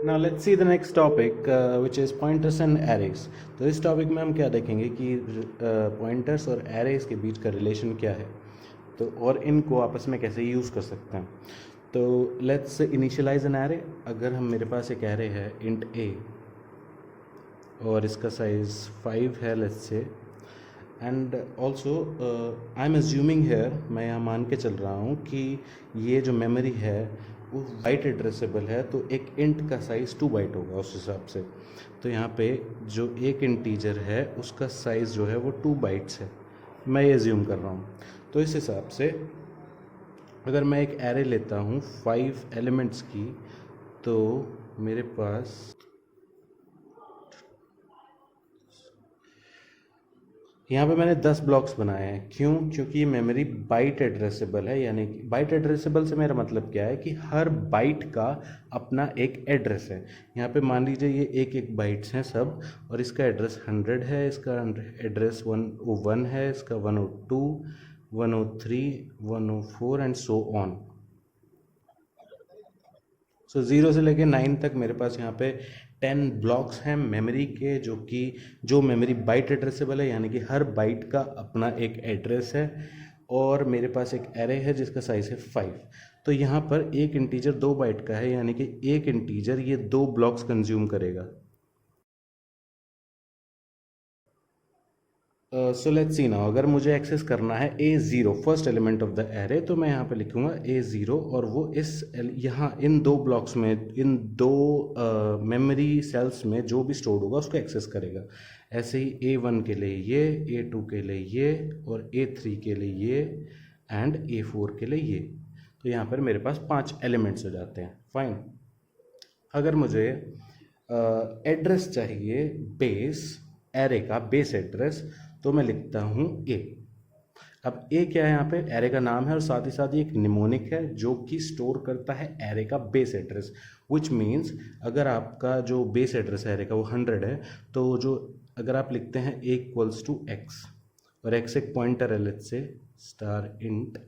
Now let's see the next topic, which is pointers and arrays. तो इस topic में हम क्या देखेंगे कि पॉइंटर्स और एरेज के बीच का रिलेशन क्या है, तो और इनको आपस में कैसे यूज़ कर सकते हैं. तो लेट्स इनिशियलाइज एन एरे. अगर हम मेरे पास एक एरे है इंट a और इसका साइज़ 5 है let's say, and also I am assuming here, मैं यहाँ मान के चल रहा हूँ कि ये जो मेमोरी है वो बाइट एड्रेसेबल है, तो एक इंट का साइज़ 2 बाइट होगा उस हिसाब से. तो यहाँ पे जो एक इंटीजर है उसका साइज़ जो है वो 2 बाइट्स है, मैं ये एज्यूम कर रहा हूँ. तो इस हिसाब से अगर मैं एक एरे लेता हूँ 5 एलिमेंट्स की, तो मेरे पास यहाँ पे मैंने 10 ब्लॉक्स बनाए हैं. क्यों? क्योंकि ये मेमोरी बाइट एड्रेसेबल है. यानी कि बाइट एड्रेसेबल से मेरा मतलब क्या है कि हर बाइट का अपना एक एड्रेस है. यहाँ पे मान लीजिए ये एक एक बाइट्स हैं सब, और इसका एड्रेस 100 है, इसका एड्रेस 101 है, इसका 102, 103, 104 एंड सो ऑन. सो 0 से लेके 9 तक मेरे पास यहाँ पे 10 ब्लॉक्स हैं मेमोरी के, जो मेमोरी बाइट एड्रेसेबल है, यानी कि हर बाइट का अपना एक एड्रेस है. और मेरे पास एक एरे है जिसका साइज़ है 5. तो यहाँ पर एक इंटीजर 2 बाइट का है, यानी कि एक इंटीजर ये 2 ब्लॉक्स कंज्यूम करेगा. सो लेट्स सी नाउ, अगर मुझे एक्सेस करना है A0 first element of the array, तो मैं यहाँ पे लिखूँगा A0 और वो यहाँ इन 2 ब्लॉक्स में, इन 2 मेमोरी सेल्स में जो भी स्टोर्ड होगा उसको एक्सेस करेगा. ऐसे ही A1 के लिए ये, A2 के लिए ये, और A3 के लिए ये, एंड A4 के लिए ये. तो यहाँ पर मेरे पास 5 एलिमेंट्स हो जाते हैं. फाइन. अगर मुझे एड्रेस चाहिए बेस, एरे का बेस एड्रेस, तो मैं लिखता हूँ ए. अब ए क्या है? यहाँ पे एरे का नाम है और साथ ही साथ ये एक निमोनिक है जो कि स्टोर करता है एरे का बेस एड्रेस. विच मीन्स अगर आपका जो बेस एड्रेस है एरे का वो 100 है, तो जो अगर आप लिखते हैं a इक्वल्स टू एक्स, और x एक पॉइंटर है लेट्स से star int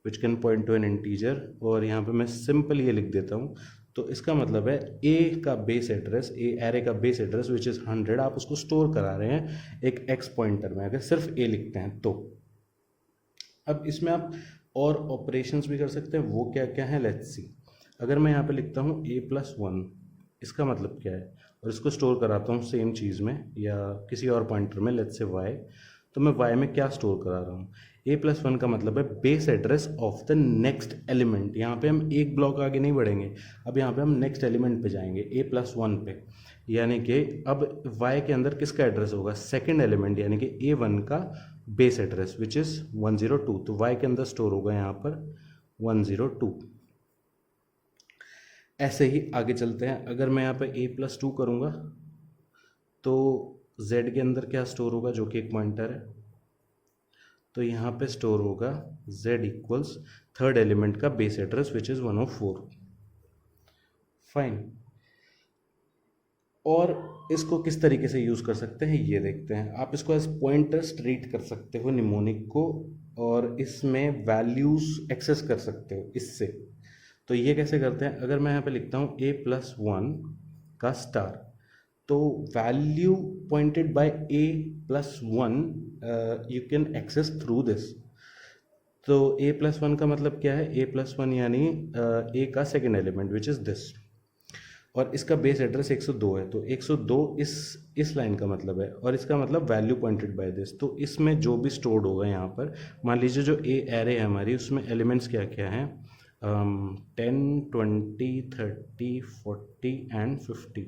which can point two N integer, और यहाँ पे मैं सिंपल ये लिख देता हूँ. तो इसका मतलब है ए का बेस एड्रेस, ए एरे का बेस एड्रेस विच इज़ 100, आप उसको स्टोर करा रहे हैं एक एक्स पॉइंटर में, अगर सिर्फ ए लिखते हैं तो. अब इसमें आप और ऑपरेशंस भी कर सकते हैं. वो क्या क्या है लेट्स सी. अगर मैं यहाँ पे लिखता हूँ a+1, इसका मतलब क्या है, और इसको स्टोर कराता हूँ सेम चीज़ में या किसी और पॉइंटर में लेट्स से y, तो मैं y में क्या स्टोर करा रहा हूँ? a+1 का मतलब है base address of the next element. यहाँ पे हम एक ब्लॉक आगे नहीं बढ़ेंगे, अब यहाँ पे हम नेक्स्ट एलिमेंट पे जाएंगे a+1 पे, यानी कि अब y के अंदर किसका एड्रेस होगा? सेकंड एलिमेंट यानी कि a1 का बेस एड्रेस विच इज़ 102. तो y के अंदर स्टोर होगा यहाँ पर 102. ऐसे ही आगे चलते हैं. अगर मैं यहाँ पे a+2 करूँगा तो z के अंदर क्या स्टोर होगा, जो कि एक पॉइंटर है, तो यहाँ पे स्टोर होगा z इक्वल्स थर्ड एलिमेंट का base address which is 104. Fine. और इसको किस तरीके से यूज़ कर सकते हैं ये देखते हैं. आप इसको एज पॉइंटर्स ट्रीट कर सकते हो निमोनिक को, और इसमें वैल्यूज़ एक्सेस कर सकते हो इससे. तो ये कैसे करते हैं? अगर मैं यहाँ पे लिखता हूँ a+1 का स्टार, तो value pointed by a+1 you can access through this. तो a+1 का मतलब क्या है? a+1 यानी a का second element which is this, और इसका बेस एड्रेस 102 है. तो 102 इस लाइन का मतलब है, और इसका मतलब वैल्यू पॉइंटेड बाय दिस. तो इसमें जो भी स्टोर्ड होगा यहाँ पर, मान लीजिए जो ए एरे है हमारी, उसमें एलिमेंट्स क्या क्या हैं? 10, 20, 30, 40 एंड 50.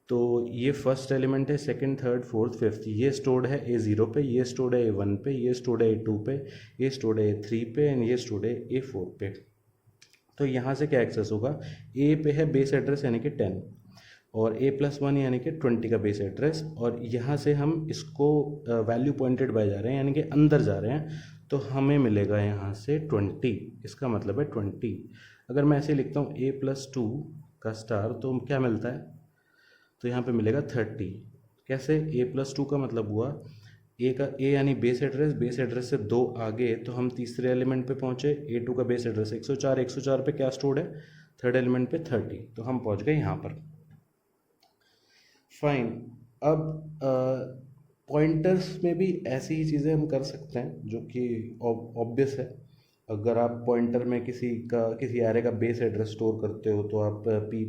तो ये फर्स्ट एलिमेंट है, सेकंड, थर्ड, फोर्थ, फिफ्थ. ये स्टोर्ड है A0 पे, ये स्टोर्ड है A1 पे, ये स्टोर्ड है A2 पे, ये स्टोर्ड है A3 पे, एंड ये स्टोर्ड है A4 पे. तो यहाँ से क्या एक्सेस होगा? ए पे है बेस एड्रेस यानी कि 10, और a+1 यानी कि 20 का बेस एड्रेस, और यहाँ से हम इसको वैल्यू पॉइंटेड बाय जा रहे हैं यानी कि अंदर जा रहे हैं, तो हमें मिलेगा यहाँ से 20. इसका मतलब है 20. अगर मैं ऐसे लिखता हूँ a+2 का स्टार, तो क्या मिलता है? तो यहाँ पे मिलेगा 30. कैसे? a+2 का मतलब हुआ ए का ए यानी बेस एड्रेस से 2 आगे, तो हम तीसरे एलिमेंट पे पहुँचे. A2 का बेस एड्रेस 104, 104 पे क्या स्टोर्ड है? थर्ड एलिमेंट पे 30, तो हम पहुंच गए यहाँ पर। फाइन। अब पॉइंटर्स में भी ऐसी ही चीज़ें हम कर सकते हैं जो कि ऑब्वियस है। अगर आप पॉइंटर में किसी एरे का बेस एड्रेस स्टोर करते हो तो आप पी,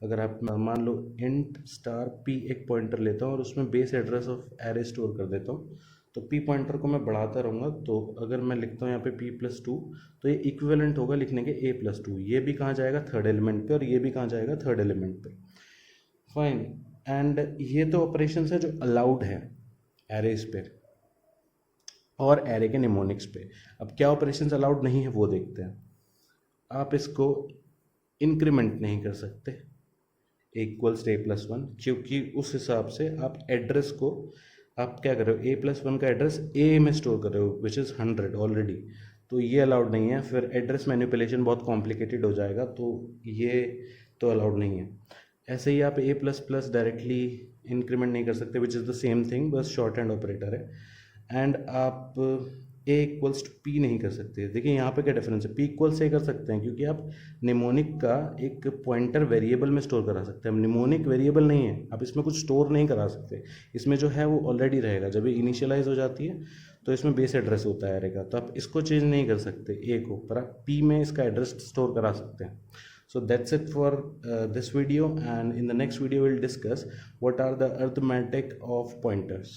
अगर आप मान लो इंट स्टार पी एक पॉइंटर लेता हूँ और उसमें base address of array store कर देता हूँ, तो पी पॉइंटर को मैं बढ़ाता रहूँगा। तो अगर मैं लिखता हूँ यहाँ पे p+2, तो ये इक्विवेलेंट होगा लिखने के a+2। ये भी कहाँ जाएगा, थर्ड एलिमेंट पे, और ये भी कहाँ जाएगा, थर्ड एलिमेंट पे। फाइन। एंड ये तो ऑपरेशन है जो अलाउड है एरेज पे और एरे के निमोनिक्स पे। अब क्या ऑपरेशंस अलाउड नहीं है वो देखते हैं। आप इसको इंक्रीमेंट नहीं कर सकते इक्वल्स a+1, क्योंकि उस हिसाब से आप एड्रेस को आप क्या कर रहे हो, a+1 का एड्रेस a में स्टोर कर रहे हो विच इज़ 100 ऑलरेडी, तो ये अलाउड नहीं है। फिर एड्रेस मैनिपुलेशन बहुत कॉम्प्लिकेटेड हो जाएगा, तो ये तो अलाउड नहीं है। ऐसे ही आप a++ डायरेक्टली इंक्रीमेंट नहीं कर सकते which is the same thing, बस शॉर्ट हैंड ऑपरेटर है। एंड आप a इक्वल्स टू p नहीं कर सकते। देखिए यहाँ पे क्या डिफरेंस है, p इक्वल से कर सकते हैं क्योंकि आप निमोनिक का एक पॉइंटर वेरिएबल में स्टोर करा सकते हैं। निमोनिक वेरिएबल नहीं है, आप इसमें कुछ स्टोर नहीं करा सकते। इसमें जो है वो ऑलरेडी रहेगा। जब ये इनिशियलाइज हो जाती है तो इसमें बेस एड्रेस होता है एरे का, तो आप इसको चेंज नहीं कर सकते a को, पर आप p में इसका एड्रेस स्टोर करा सकते हैं। So that's it for this video, and in the next video we'll discuss what are the arithmetic of pointers.